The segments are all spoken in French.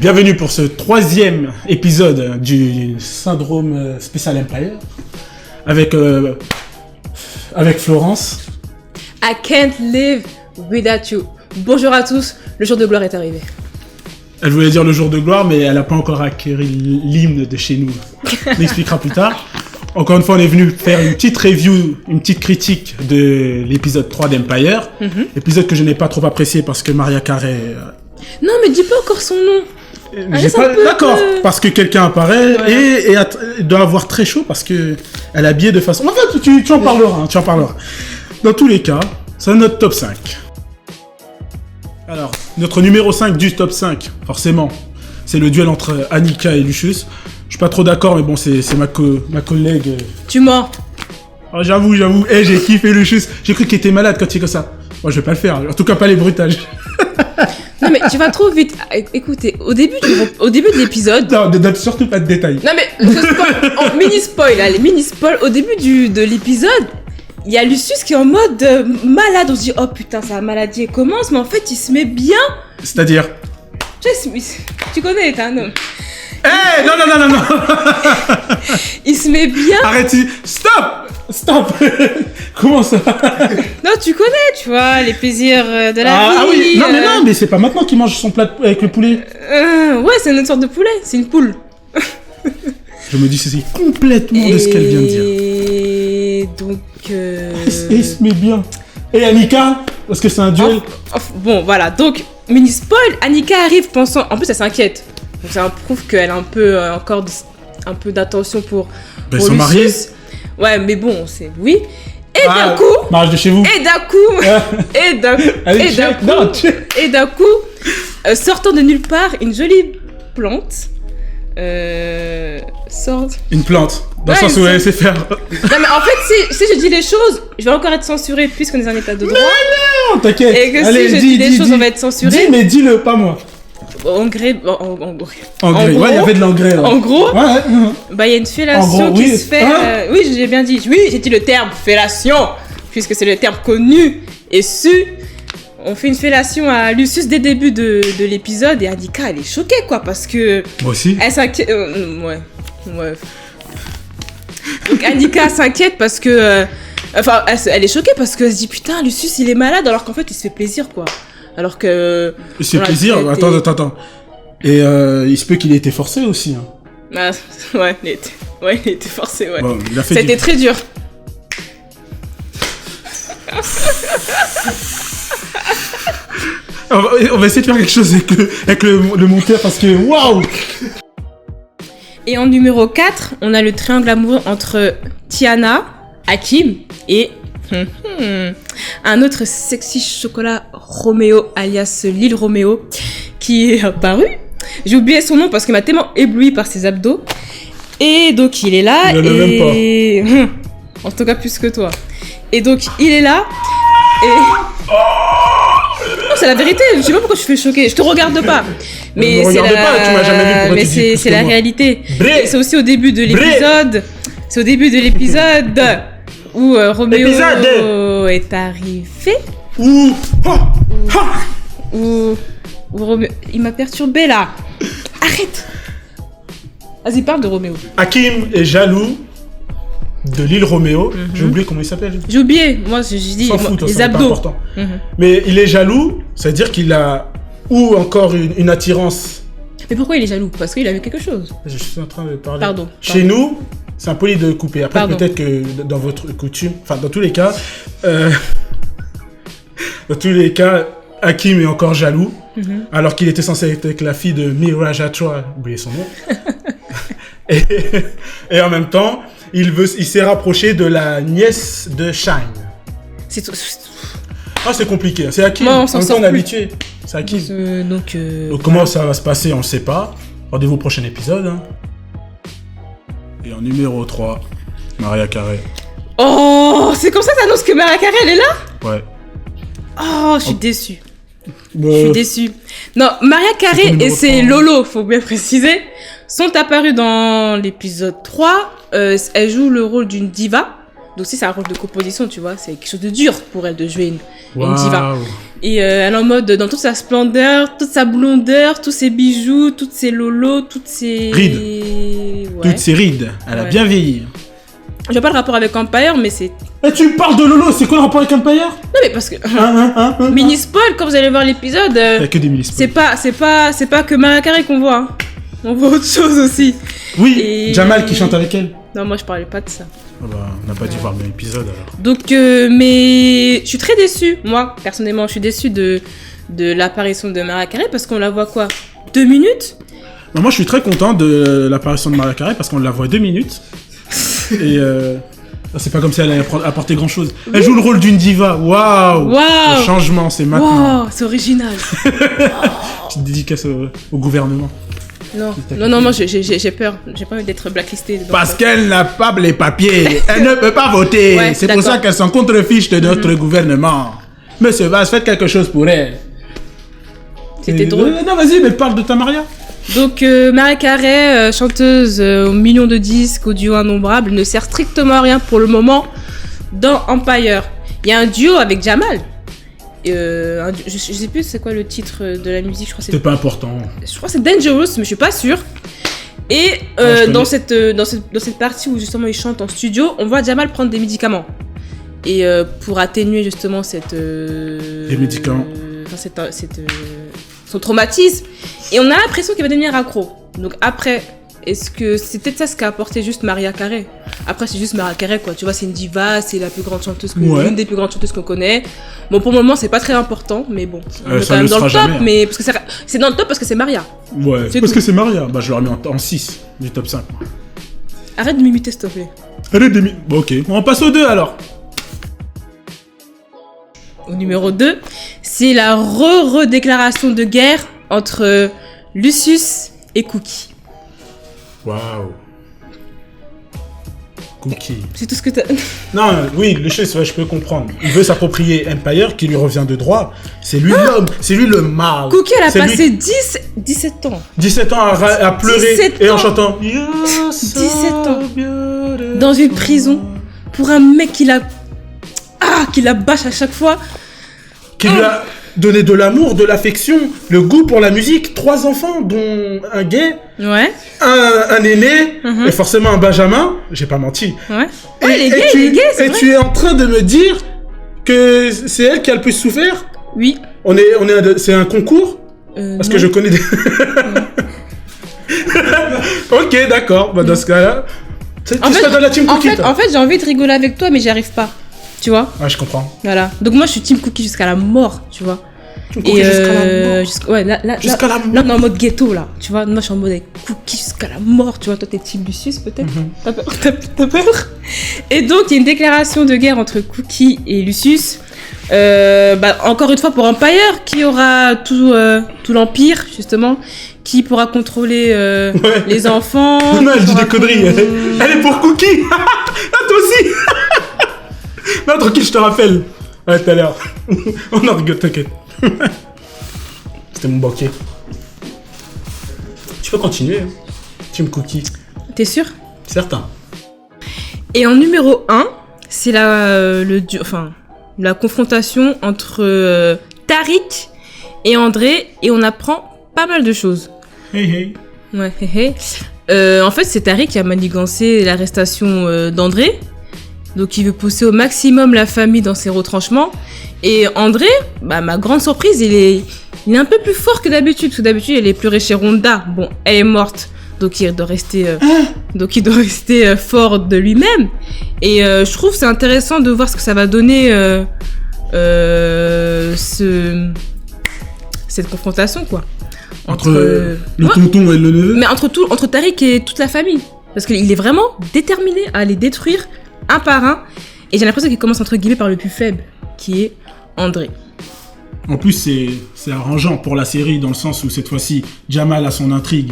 Bienvenue pour ce 3e épisode du Syndrome Special Empire avec Florence. I can't live without you. Bonjour à tous, le jour de gloire est arrivé. Elle voulait dire le jour de gloire, mais elle n'a pas encore acquéri l'hymne de chez nous. On l'expliquera plus tard. Encore une fois, on est venu faire une petite review, une petite critique de l'épisode 3 d'Empire. Épisode que je n'ai pas trop apprécié parce que Mariah Carey... Non, mais dis pas encore son nom. D'accord, parce que quelqu'un apparaît et doit avoir très chaud parce que elle est habillée de façon... Enfin, tu en parleras, Dans tous les cas, c'est notre top 5. Alors, notre numéro 5 du top 5, forcément, c'est le duel entre Annika et Lucius. Je suis pas trop d'accord, mais bon, c'est ma collègue. Tu mens. Oh, j'avoue. J'ai kiffé Lucius. J'ai cru qu'il était malade quand il est comme ça. Moi, je vais pas le faire. En tout cas, pas les bruitages. Non, mais tu vas trop vite. Écoutez, au début de l'épisode... Non, ne donne surtout pas de détails. Non, mais mini-spoil. Au début de l'épisode, il y a Lucius qui est en mode malade. On se dit, oh putain, sa maladie commence, mais en fait, il se met bien. C'est-à-dire... Tu connais, t'es un homme. Eh, non. Il se met bien. Arrête, stop. Comment ça? Non, tu connais, tu vois, les plaisirs de la vie. Ah oui, non, mais c'est pas maintenant qu'il mange son plat avec le poulet. Ouais, c'est une sorte de poulet, c'est une poule. Je me dissocier complètement de ce qu'elle vient de dire. Et donc... Il se met bien. Et Annika, parce que c'est un duel. Bon, voilà, donc, mini-spoil, Annika arrive pensant... En plus, elle s'inquiète. Donc ça prouve qu'elle a un peu encore un peu d'attention pour son mari. Ouais, mais bon, c'est oui. Et d'un coup, mariage de chez vous. Et d'un coup, sortant de nulle part, une jolie plante sort. Une plante. Dans le sens où elle sait faire. Non mais en fait, si je dis les choses, je vais encore être censurée puisqu'on est en état de droit. Non, t'inquiète. Et que si je dis des choses, on va être censuré. Dis, mais dis-le, pas moi. Engrais, ouais, il y avait de l'engrais là. En gros, il y a une fellation qui se fait. Oui, j'ai bien dit. Oui, j'ai dit le terme fellation, puisque c'est le terme connu et su. On fait une fellation à Lucius dès le début de l'épisode et Annika, elle est choquée quoi, parce que. Moi aussi. Elle s'inquiète. Ouais. Donc Annika s'inquiète parce que. Elle est choquée parce qu'elle se dit putain, Lucius il est malade alors qu'en fait il se fait plaisir quoi. Alors que... Il se fait plaisir. Attends. Et il se peut qu'il ait été forcé aussi. Hein. Ouais, il a été forcé, ouais. Bon, C'était très dur. On va essayer de faire quelque chose avec le monteur parce que... Waouh. Et en numéro 4, on a le triangle amoureux entre Tiana, Hakim et... un autre sexy chocolat Roméo alias Lil Roméo qui est apparu. J'ai oublié son nom parce qu'il m'a tellement ébloui par ses abdos. Et donc il est là. Je ne l'aime pas. En tout cas plus que toi. Et donc il est là. Et... Non, c'est la vérité. Je sais pas pourquoi je fais choquer. Je te regarde pas. Mais c'est pas, tu m'as jamais vu. Mais c'est la réalité. Et c'est aussi au début de l'épisode. C'est au début de l'épisode. Où Roméo est arrivé. Où Roméo... Il m'a perturbé là. Arrête. Vas-y, parle de Roméo. Hakim est jaloux de l'île Roméo. J'ai oublié comment il s'appelle. J'ai oublié. Moi, j'ai dit les abdos. Pas important. Mais il est jaloux, c'est-à-dire qu'il a ou encore une attirance. Mais pourquoi il est jaloux? Parce qu'il a vu quelque chose. Je suis en train de parler. Pardon. Chez nous, c'est impoli de couper. Après, peut-être que dans votre coutume, enfin, dans tous les cas, Hakim est encore jaloux, alors qu'il était censé être avec la fille de Mira Jatra, oubliez son nom. et en même temps, il s'est rapproché de la nièce de Shine. C'est tout. Ah, c'est compliqué. C'est Hakim. On s'en sort on est habitué. C'est Hakim. Donc comment ça va se passer, on ne sait pas. Rendez-vous au prochain épisode. Hein. Et en numéro 3, Mariah Carey. Oh, c'est comme ça que t'annonces que Mariah Carey, elle est là? Ouais. Oh, je suis déçue. Je suis déçue. Non, Mariah Carey et ses Lolo, faut bien préciser, sont apparus dans l'épisode 3. Elle joue le rôle d'une diva. Donc si c'est un rôle de composition, tu vois, c'est quelque chose de dur pour elle de jouer une diva. Waouh. Et elle est en mode dans toute sa splendeur, toute sa blondeur, tous ses bijoux, toutes ses lolos, toutes ses... Rides. Ouais. Toutes ces rides. Elle a Ouais. bien vieilli. Je vois pas le rapport avec Empire, mais c'est... Et tu me parles de Lolo, c'est quoi le rapport avec Empire? Non mais parce que... Hein? Mini spoil, quand vous allez voir l'épisode, Il y a que des mini c'est pas que Mariah Carey qu'on voit. Hein. On voit autre chose aussi. Oui, Et- Jamal qui chante avec elle. Non, moi je parlais pas de ça. Ah bah, on n'a pas dû voir le même épisode alors. Donc, mais je suis très déçue. Moi, personnellement, je suis déçue de l'apparition de Mariah Carey parce qu'on la voit quoi 2 minutes. Bah, moi je suis très content de l'apparition de Mariah Carey parce qu'on la voit 2 minutes. Et c'est pas comme si elle allait apporter grand chose. Elle joue le rôle d'une diva. Waouh! Waouh! Le changement, c'est maintenant. Wow, c'est original. Petite dédicace au gouvernement. Non, moi j'ai peur. J'ai pas envie d'être blacklistée. donc, Parce qu'elle n'a pas les papiers. Elle ne peut pas voter. Ouais, c'est pour d'accord. ça qu'elle s'en contrefiche de notre gouvernement. Monsieur Vaz, faites quelque chose pour elle. C'était drôle. Non, vas-y, mais parle de ta Maria. Donc, Mariah Carey, chanteuse aux millions de disques, au duo innombrable, ne sert strictement à rien pour le moment dans Empire. Il y a un duo avec Jamal. Je sais plus c'est quoi le titre de la musique, je crois C'était pas important. que c'est Dangerous, mais je suis pas sûre. Et je dans connais. cette partie où justement il chante en studio, on voit Jamal prendre des médicaments. Et pour atténuer justement Des médicaments. son traumatisme. Et on a l'impression qu'il va devenir accro. Donc après, est-ce que c'est peut-être ça ce qu'a apporté juste Mariah Carey? Après, c'est juste Mariah Carey, quoi. Tu vois, c'est une diva, c'est la plus grande chanteuse, Ouais. l'une des plus grandes chanteuses qu'on connaît. Bon, pour le moment, c'est pas très important, mais bon, on est Ça quand même le dans le sera top. jamais, hein. Mais parce que c'est dans le top parce que c'est Maria. Ouais, C'est parce tout. que c'est Maria. Bah, je l'aurais mis en 6 du top 5. Arrête de m'imiter, s'il te plaît. Allez, bon, ok. On passe au 2 alors. Au numéro 2, c'est la redéclaration de guerre entre Lucius et Cookie. Waouh. Cookie. C'est tout ce que t'as... Non, oui, le chef, ouais, je peux comprendre. Il veut s'approprier Empire qui lui revient de droit. C'est lui l'homme, c'est lui le mal. Cookie, elle a C'est lui- passé 17 ans 17 ans à pleurer 17 et en ans. chantant 17 ans. Dans une prison pour un mec qui la bâche à chaque fois. Qui lui a donné de l'amour, de l'affection, le goût pour la musique. 3 enfants, dont un gay, Ouais, un aîné Mhm. et forcément un Benjamin. J'ai pas menti. ouais. Et- Ouais, et les gays, c'est Et vrai. tu es en train de me dire que c'est elle qui a le plus souffert? Oui. C'est un concours? Parce que je connais des... Ok, d'accord. Bah, dans ce cas-là... Tu serais dans la team Cookie, toi. en fait, j'ai envie de rigoler avec toi, mais j'y arrive pas. Tu vois? Ouais, je comprends. Voilà. Donc moi, je suis team Cookie jusqu'à la mort, tu vois. Team Cookie jusqu'à la mort. Ouais, là, Jusqu'à la mort. là, on est en mode ghetto, là. Tu vois, moi, je suis en mode avec Cookie jusqu'à la mort. Tu vois, toi, t'es team Lucius, peut-être. T'as peur, t'as peur. Et donc, il y a une déclaration de guerre entre Cookie et Lucius. Encore une fois, pour Empire, qui aura tout l'Empire, justement, qui pourra contrôler Ouais. les enfants. Non, elle qui dit pourra des conneries. Elle est pour Cookie. Ah, toi aussi. Non, tranquille, je te rappelle. Ouais, tout à l'heure. On en rigole, t'inquiète. C'était mon banquier. Tu peux continuer. Hein. Team Cookie. T'es sûr? Certain. Et en numéro 1, c'est la confrontation entre Tariq et André, et on apprend pas mal de choses. Hey, hey. Ouais, en fait, c'est Tariq qui a manigancé l'arrestation d'André. Donc, il veut pousser au maximum la famille dans ses retranchements. Et André, ma grande surprise, il est un peu plus fort que d'habitude. Parce que d'habitude, il est pleuré chez Rhonda. Bon, elle est morte. Donc, il doit rester, fort de lui-même. Et je trouve que c'est intéressant de voir ce que ça va donner cette confrontation, quoi. Entre le tonton et le neveu. Mais entre Tariq et toute la famille. Parce qu'il est vraiment déterminé à les détruire un par un. Et j'ai l'impression qu'il commence entre guillemets par le plus faible, qui est André. En plus, c'est arrangeant pour la série dans le sens où cette fois-ci, Jamal a son intrigue.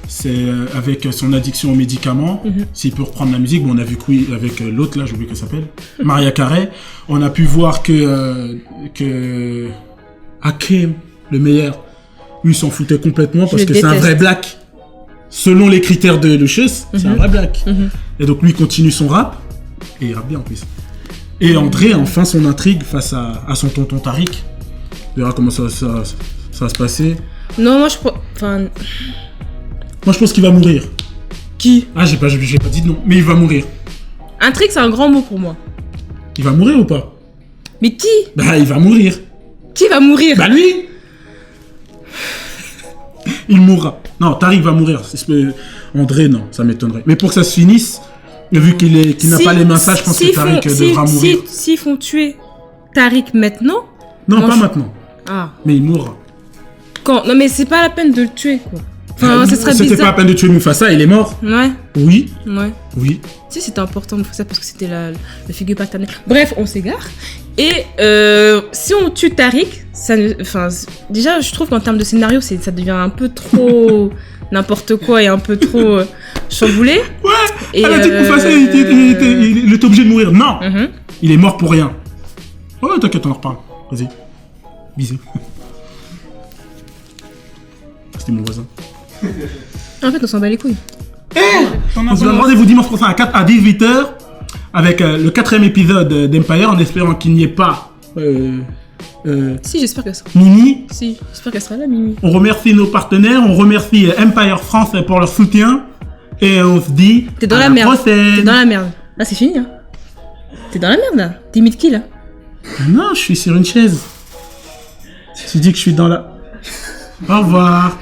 C'est avec son addiction aux médicaments. S'il peut reprendre la musique, bon, on a vu que oui, avec l'autre là, j'ai oublié qu'elle s'appelle, Mariah Carey. On a pu voir que Hakim, le meilleur, lui, s'en foutait complètement parce le que c'est un déteste. vrai black. Selon les critères de Lucius, c'est un vrai black. Et donc lui continue son rap. Et il rappe bien en plus. Et André a enfin son intrigue face à son tonton Tariq. On verra comment ça va se passer. Non, moi je pense. Enfin. Moi je pense qu'il va mourir. Qui? Ah, j'ai pas dit de nom, mais il va mourir. Intrigue, c'est un grand mot pour moi. Il va mourir ou pas? Mais qui? Bah, il va mourir. Qui va mourir? Bah, lui. Il mourra. Non, Tariq va mourir. André, non, ça m'étonnerait. Mais pour que ça se finisse, vu qu'il n'a pas les mains sales, je pense que Tariq devra mourir. S'ils font tuer Tariq maintenant. Non, pas maintenant. Ah. Mais il mourra. Quand? Non, mais c'est pas la peine de le tuer, quoi. Enfin, ce serait bizarre. C'était pas la peine de tuer Mufasa, il est mort. Ouais. Oui. Ouais. Oui. Si, c'était important Mufasa parce que c'était la figure paternelle. Bref, on s'égare. Et si on tue Tariq, déjà, je trouve qu'en termes de scénario, ça devient un peu trop n'importe quoi et un peu trop chamboulé. Ouais. Et elle a dit que Mufasa, il est obligé de mourir. Non. Il est mort pour rien. Ouais, t'inquiète, on en reparle. Vas-y. Bisous. C'était mon voisin. En fait, on s'en bat les couilles. On se donne rendez-vous dimanche prochain à 18h avec le 4e épisode d'Empire en espérant qu'il n'y ait pas Si, j'espère qu'elle sera. Mimi. Si, j'espère qu'elle sera là, Mimi. On remercie nos partenaires, on remercie Empire France pour leur soutien et on se dit T'es dans à la merde. prochaine. T'es dans la merde. Là, c'est fini, hein. T'es dans la merde, là. T'imites qui, là? Non, je suis sur une chaise. Tu dis que je suis dans la... Au revoir.